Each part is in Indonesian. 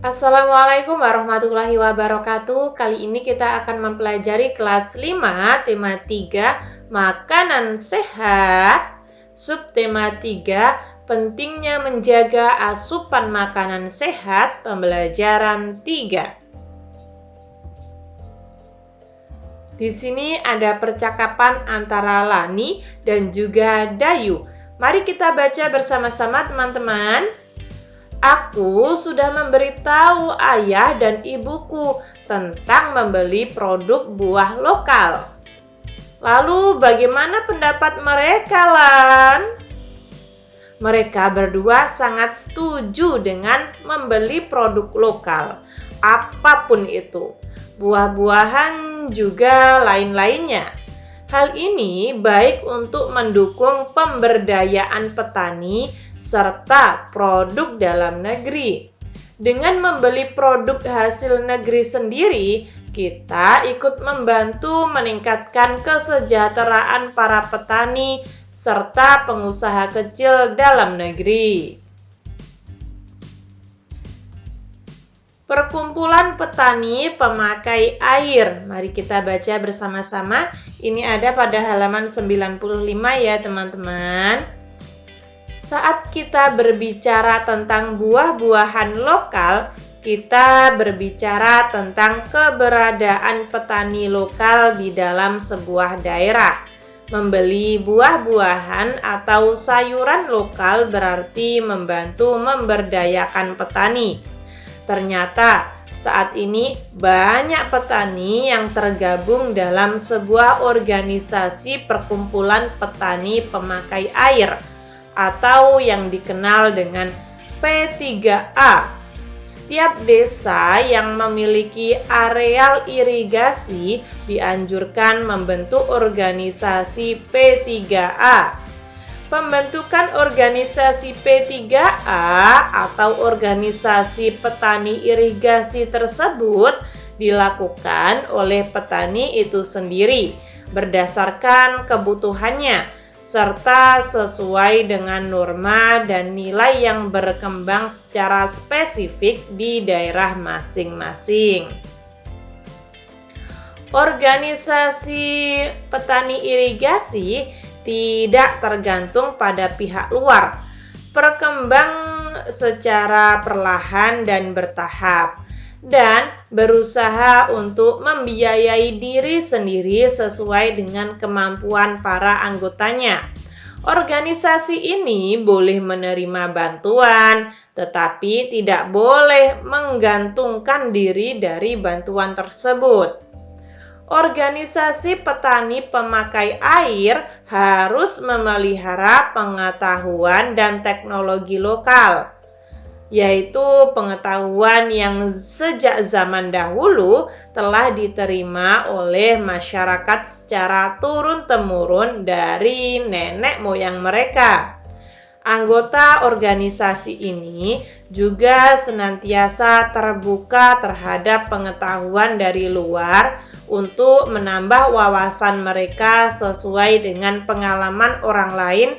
Assalamualaikum warahmatullahi wabarakatuh. Kali ini kita akan mempelajari kelas 5, tema 3, makanan sehat. Subtema 3, pentingnya menjaga asupan makanan sehat, pembelajaran 3. Di sini ada percakapan antara Lani dan juga Dayu. Mari kita baca bersama-sama, teman-teman. Aku sudah memberitahu ayah dan ibuku tentang membeli produk buah lokal. Lalu bagaimana pendapat mereka, Lan? Mereka berdua sangat setuju dengan membeli produk lokal, apapun itu, buah-buahan juga lain-lainnya. Hal ini baik untuk mendukung pemberdayaan petani serta produk dalam negeri. Dengan membeli produk hasil negeri sendiri, kita ikut membantu meningkatkan kesejahteraan para petani serta pengusaha kecil dalam negeri. Perkumpulan petani pemakai air. Mari kita baca bersama-sama. Ini ada pada halaman 95 ya, teman-teman. Saat kita berbicara tentang buah-buahan lokal, kita berbicara tentang keberadaan petani lokal di dalam sebuah daerah. Membeli buah-buahan atau sayuran lokal berarti membantu memberdayakan petani. Ternyata saat ini banyak petani yang tergabung dalam sebuah organisasi perkumpulan petani pemakai air atau yang dikenal dengan P3A. Setiap desa yang memiliki areal irigasi dianjurkan membentuk organisasi P3A. Pembentukan organisasi P3A atau organisasi petani irigasi tersebut dilakukan oleh petani itu sendiri berdasarkan kebutuhannya serta sesuai dengan norma dan nilai yang berkembang secara spesifik di daerah masing-masing. Organisasi petani irigasi tidak tergantung pada pihak luar, berkembang secara perlahan dan bertahap, dan berusaha untuk membiayai diri sendiri sesuai dengan kemampuan para anggotanya. Organisasi ini boleh menerima bantuan, tetapi tidak boleh menggantungkan diri dari bantuan tersebut. Organisasi petani pemakai air harus memelihara pengetahuan dan teknologi lokal, yaitu pengetahuan yang sejak zaman dahulu telah diterima oleh masyarakat secara turun-temurun dari nenek moyang mereka. Anggota organisasi ini juga senantiasa terbuka terhadap pengetahuan dari luar untuk menambah wawasan mereka sesuai dengan pengalaman orang lain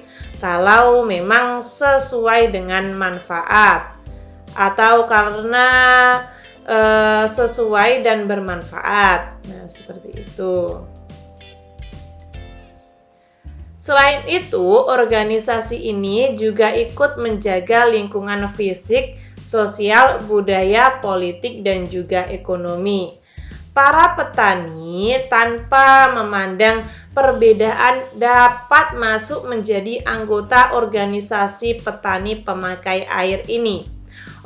kalau memang sesuai dengan manfaat atau karena sesuai dan bermanfaat. Nah, seperti itu. Selain itu, organisasi ini juga ikut menjaga lingkungan fisik, sosial, budaya, politik, dan juga ekonomi. Para petani tanpa memandang perbedaan dapat masuk menjadi anggota organisasi petani pemakai air ini.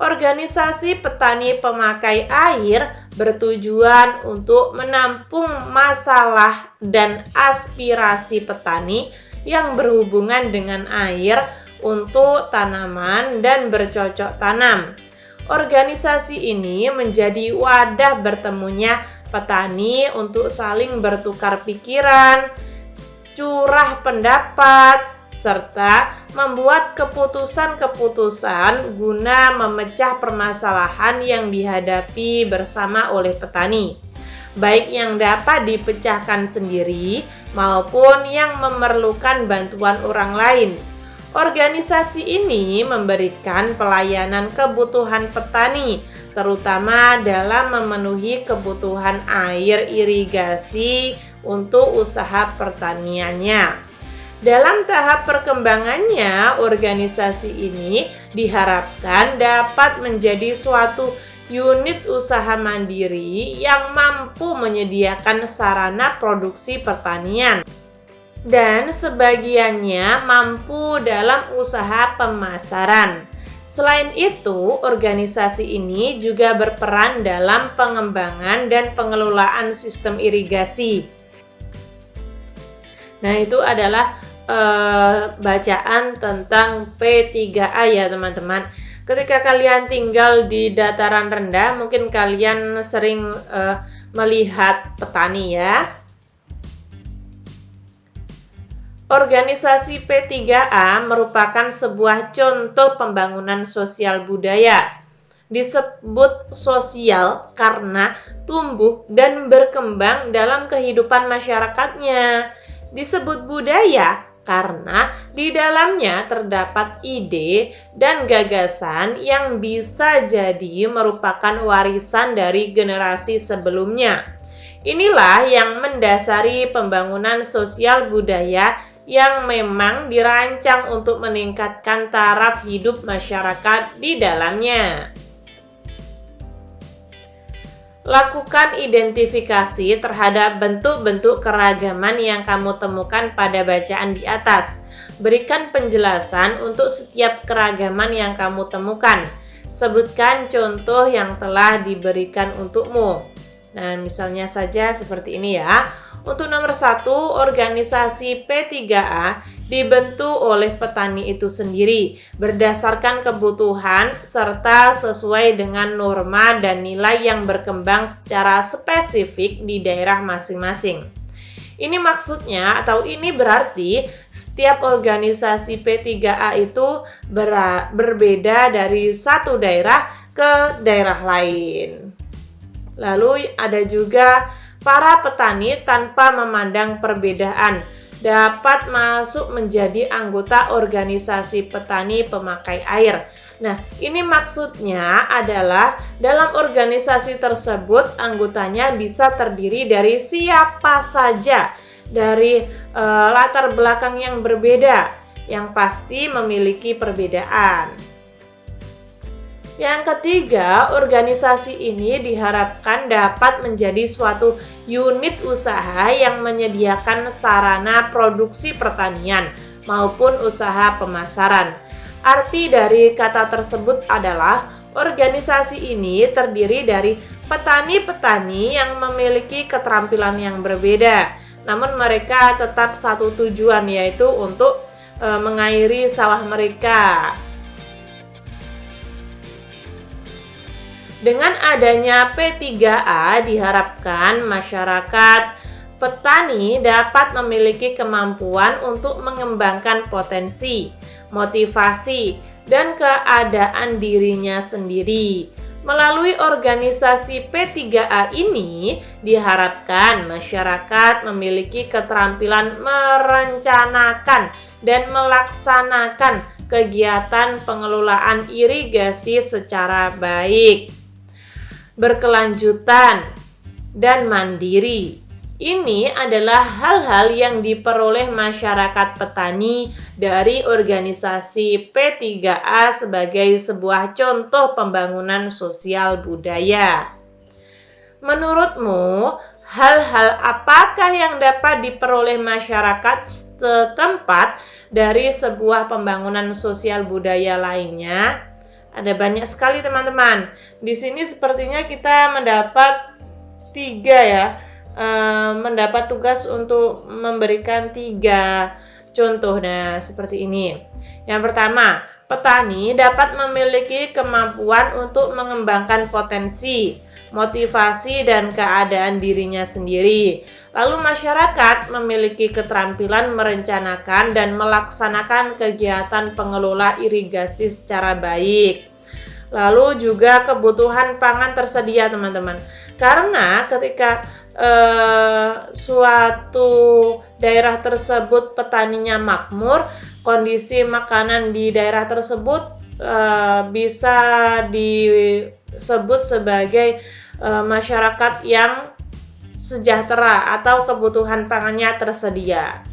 Organisasi petani pemakai air bertujuan untuk menampung masalah dan aspirasi petani yang berhubungan dengan air untuk tanaman dan bercocok tanam. Organisasi ini menjadi wadah bertemunya petani untuk saling bertukar pikiran, curah pendapat, serta membuat keputusan-keputusan guna memecah permasalahan yang dihadapi bersama oleh petani, baik yang dapat dipecahkan sendiri maupun yang memerlukan bantuan orang lain. Organisasi ini memberikan pelayanan kebutuhan petani, terutama dalam memenuhi kebutuhan air irigasi untuk usaha pertaniannya. Dalam tahap perkembangannya, organisasi ini diharapkan dapat menjadi suatu unit usaha mandiri yang mampu menyediakan sarana produksi pertanian, dan sebagiannya mampu dalam usaha pemasaran. Selain itu, organisasi ini juga berperan dalam pengembangan dan pengelolaan sistem irigasi. Nah, itu adalah bacaan tentang P3A ya teman-teman. Ketika kalian tinggal di dataran rendah, mungkin kalian sering melihat petani ya. Organisasi P3A merupakan sebuah contoh pembangunan sosial budaya. Disebut sosial karena tumbuh dan berkembang dalam kehidupan masyarakatnya. Disebut budaya karena di dalamnya terdapat ide dan gagasan yang bisa jadi merupakan warisan dari generasi sebelumnya. Inilah yang mendasari pembangunan sosial budaya yang memang dirancang untuk meningkatkan taraf hidup masyarakat di dalamnya. Lakukan identifikasi terhadap bentuk-bentuk keragaman yang kamu temukan pada bacaan di atas. Berikan penjelasan untuk setiap keragaman yang kamu temukan. Sebutkan contoh yang telah diberikan untukmu. Nah, misalnya saja seperti ini ya. Untuk nomor 1, organisasi P3A dibentuk oleh petani itu sendiri berdasarkan kebutuhan serta sesuai dengan norma dan nilai yang berkembang secara spesifik di daerah masing-masing. Ini maksudnya atau ini berarti setiap organisasi P3A itu berbeda dari satu daerah ke daerah lain. Lalu ada juga para petani tanpa memandang perbedaan dapat masuk menjadi anggota organisasi petani pemakai air. Nah, ini maksudnya adalah dalam organisasi tersebut anggotanya bisa terdiri dari siapa saja dari latar belakang yang berbeda, yang pasti memiliki perbedaan. Yang ketiga, organisasi ini diharapkan dapat menjadi suatu unit usaha yang menyediakan sarana produksi pertanian maupun usaha pemasaran. Arti dari kata tersebut adalah organisasi ini terdiri dari petani-petani yang memiliki keterampilan yang berbeda, namun mereka tetap satu tujuan, yaitu untuk mengairi sawah mereka. Dengan adanya P3A diharapkan masyarakat petani dapat memiliki kemampuan untuk mengembangkan potensi, motivasi, dan keadaan dirinya sendiri. Melalui organisasi P3A ini diharapkan masyarakat memiliki keterampilan merencanakan dan melaksanakan kegiatan pengelolaan irigasi secara baik, berkelanjutan, dan mandiri. Ini adalah hal-hal yang diperoleh masyarakat petani dari organisasi P3A sebagai sebuah contoh pembangunan sosial budaya. Menurutmu, hal-hal apakah yang dapat diperoleh masyarakat setempat dari sebuah pembangunan sosial budaya lainnya? Ada banyak sekali teman-teman. Di sini sepertinya kita mendapat 3 ya. Mendapat tugas untuk memberikan 3 contoh. Nah, seperti ini. Yang pertama, petani dapat memiliki kemampuan untuk mengembangkan potensi, motivasi, dan keadaan dirinya sendiri. Lalu masyarakat memiliki keterampilan merencanakan dan melaksanakan kegiatan pengelola irigasi secara baik. Lalu juga kebutuhan pangan tersedia teman-teman. Karena ketika suatu daerah tersebut petaninya makmur, kondisi makanan di daerah tersebut bisa disebut sebagai masyarakat yang sejahtera atau kebutuhan pangannya tersedia.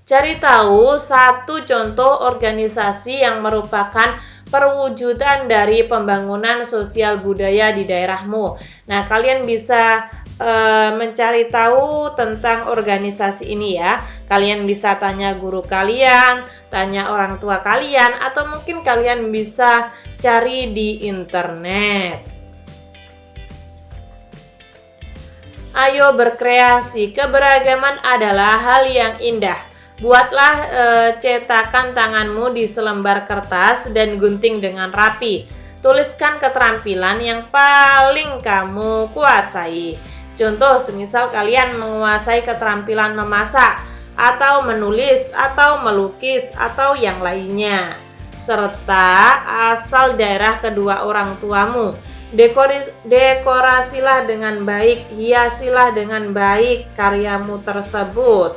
Cari tahu satu contoh organisasi yang merupakan perwujudan dari pembangunan sosial budaya di daerahmu. Nah, kalian bisa mencari tahu tentang organisasi ini ya. Kalian bisa tanya guru kalian, tanya orang tua kalian, atau mungkin kalian bisa cari di internet. Ayo berkreasi, keberagaman adalah hal yang indah. Buatlah cetakan tanganmu di selembar kertas dan gunting dengan rapi. Tuliskan keterampilan yang paling kamu kuasai. Contoh, semisal kalian menguasai keterampilan memasak, atau menulis, atau melukis, atau yang lainnya. Serta asal daerah kedua orang tuamu. Dekorasilah dengan baik, hiasilah dengan baik karyamu tersebut.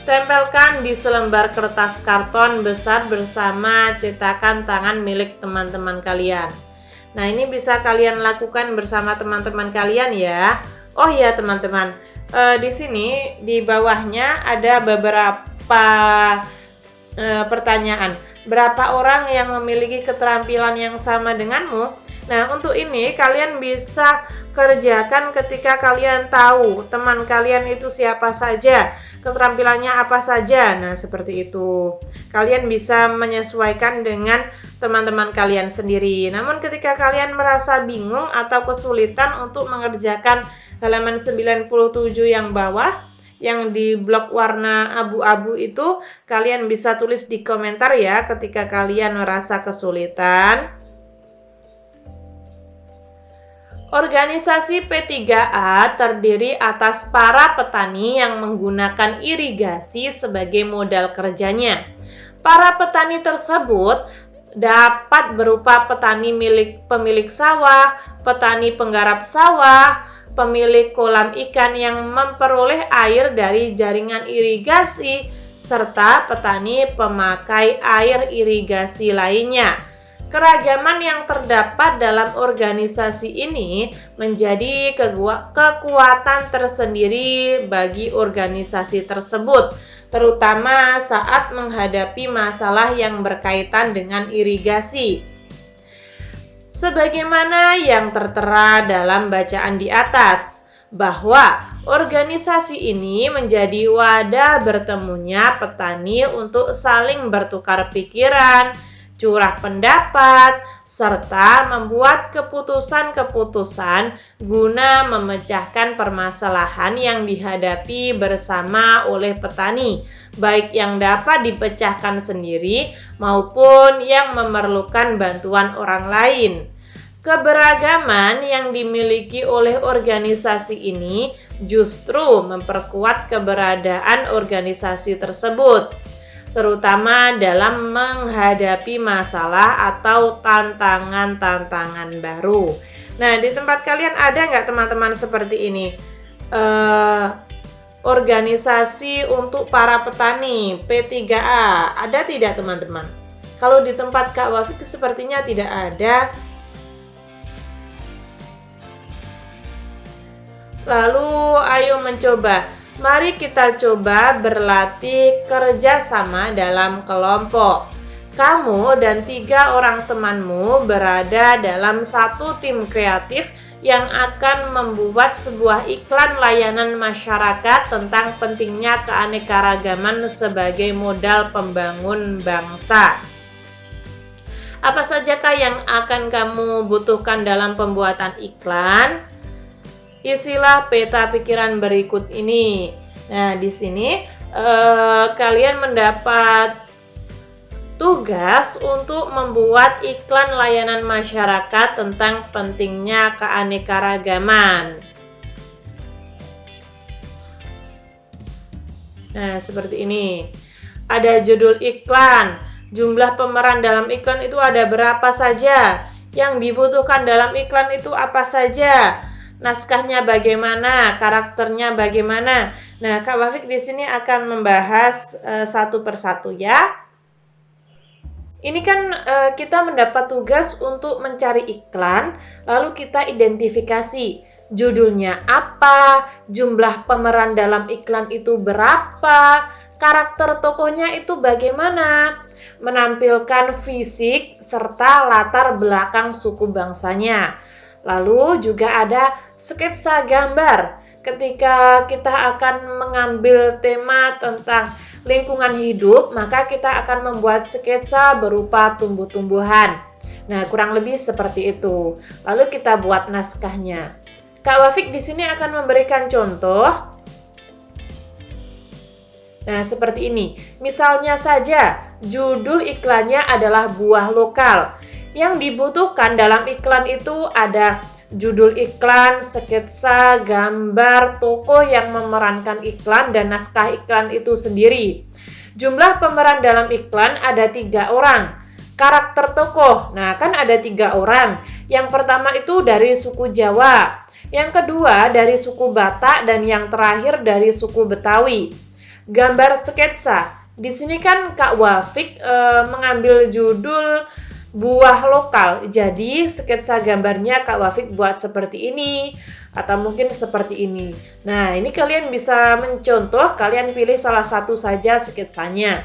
Tempelkan di selembar kertas karton besar bersama cetakan tangan milik teman-teman kalian. Nah, ini bisa kalian lakukan bersama teman-teman kalian ya. Oh ya teman-teman, di sini di bawahnya ada beberapa pertanyaan. Berapa orang yang memiliki keterampilan yang sama denganmu? Nah, untuk ini kalian bisa kerjakan ketika kalian tahu teman kalian itu siapa saja, keterampilannya apa saja. Nah, seperti itu. Kalian bisa menyesuaikan dengan teman-teman kalian sendiri. Namun ketika kalian merasa bingung atau kesulitan untuk mengerjakan halaman 97 yang bawah, yang di blok warna abu-abu itu, kalian bisa tulis di komentar ya ketika kalian merasa kesulitan. Organisasi P3A terdiri atas para petani yang menggunakan irigasi sebagai modal kerjanya. Para petani tersebut dapat berupa petani pemilik sawah, petani penggarap sawah, pemilik kolam ikan yang memperoleh air dari jaringan irigasi, serta petani pemakai air irigasi lainnya. Keragaman yang terdapat dalam organisasi ini menjadi kekuatan tersendiri bagi organisasi tersebut, terutama saat menghadapi masalah yang berkaitan dengan irigasi. Sebagaimana yang tertera dalam bacaan di atas, bahwa organisasi ini menjadi wadah bertemunya petani untuk saling bertukar pikiran, curah pendapat, serta membuat keputusan-keputusan guna memecahkan permasalahan yang dihadapi bersama oleh petani, baik yang dapat dipecahkan sendiri maupun yang memerlukan bantuan orang lain. Keberagaman yang dimiliki oleh organisasi ini justru memperkuat keberadaan organisasi tersebut, terutama dalam menghadapi masalah atau tantangan-tantangan baru. Nah, di tempat kalian ada nggak teman-teman seperti ini? Organisasi untuk para petani P3A, ada tidak teman-teman? Kalau di tempat Kak Wafik sepertinya tidak ada. Lalu ayo mencoba. Mari kita coba berlatih kerja sama dalam kelompok. Kamu dan 3 orang temanmu berada dalam satu tim kreatif yang akan membuat sebuah iklan layanan masyarakat tentang pentingnya keanekaragaman sebagai modal pembangun bangsa. Apa sajakah yang akan kamu butuhkan dalam pembuatan iklan? Isilah peta pikiran berikut ini. Nah, di sini kalian mendapat tugas untuk membuat iklan layanan masyarakat tentang pentingnya keanekaragaman. Nah, seperti ini. Ada judul iklan, jumlah pemeran dalam iklan itu ada berapa saja, yang dibutuhkan dalam iklan itu apa saja, naskahnya bagaimana, karakternya bagaimana. Nah, Kak Wafik di sini akan membahas satu persatu ya. Ini kan kita mendapat tugas untuk mencari iklan, lalu kita identifikasi judulnya apa, jumlah pemeran dalam iklan itu berapa, karakter tokohnya itu bagaimana, menampilkan fisik serta latar belakang suku bangsanya. Lalu juga ada sketsa gambar ketika kita akan mengambil tema tentang lingkungan hidup, maka kita akan membuat sketsa berupa tumbuh-tumbuhan. Nah, kurang lebih seperti itu. Lalu kita buat naskahnya. Kak Wafik di sini akan memberikan contoh. Nah, seperti ini. Misalnya saja, judul iklannya adalah buah lokal. Yang dibutuhkan dalam iklan itu ada judul iklan, sketsa, gambar, tokoh yang memerankan iklan, dan naskah iklan itu sendiri. Jumlah pemeran dalam iklan ada 3 orang. Karakter tokoh, nah kan ada 3 orang. Yang pertama itu dari suku Jawa, yang kedua dari suku Batak, dan yang terakhir dari suku Betawi. Gambar sketsa, di sini kan Kak Wafik mengambil judul buah lokal, jadi sketsa gambarnya Kak Wafik buat seperti ini atau mungkin seperti ini. Nah, ini kalian bisa mencontoh, kalian pilih salah satu saja sketsanya.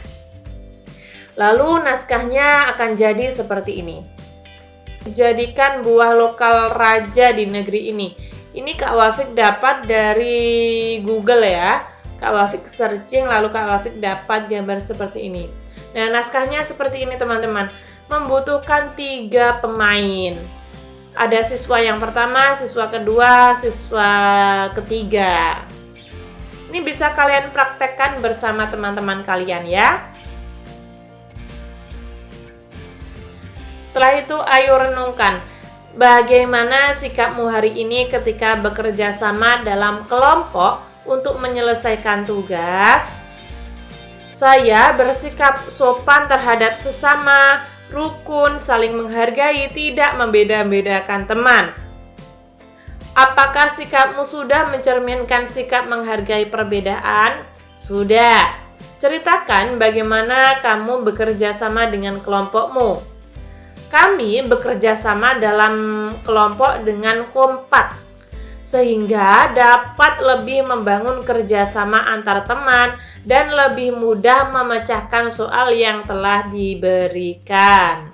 Lalu naskahnya akan jadi seperti ini. Jadikan buah lokal raja di negeri ini. Ini Kak Wafik dapat dari Google ya. Kak Wafik searching, lalu Kak Wafik dapat gambar seperti ini. Nah, naskahnya seperti ini teman-teman. Membutuhkan 3 pemain. Ada siswa yang pertama, siswa kedua, siswa ketiga. Ini bisa kalian praktekkan bersama teman-teman kalian ya. Setelah itu ayo renungkan, bagaimana sikapmu hari ini ketika bekerja sama dalam kelompok untuk menyelesaikan tugas? Saya bersikap sopan terhadap sesama, rukun, saling menghargai, tidak membeda-bedakan teman. Apakah sikapmu sudah mencerminkan sikap menghargai perbedaan? Sudah. Ceritakan bagaimana kamu bekerja sama dengan kelompokmu. Kami bekerja sama dalam kelompok dengan kompak, sehingga dapat lebih membangun kerjasama antar teman dan lebih mudah memecahkan soal yang telah diberikan.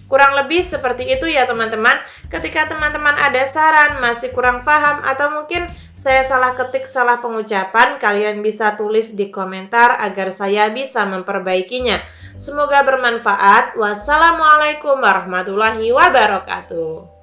Kurang lebih seperti itu ya teman-teman. Ketika teman-teman ada saran, masih kurang paham, atau mungkin saya salah ketik, salah pengucapan, kalian bisa tulis di komentar agar saya bisa memperbaikinya. Semoga bermanfaat. Wassalamualaikum warahmatullahi wabarakatuh.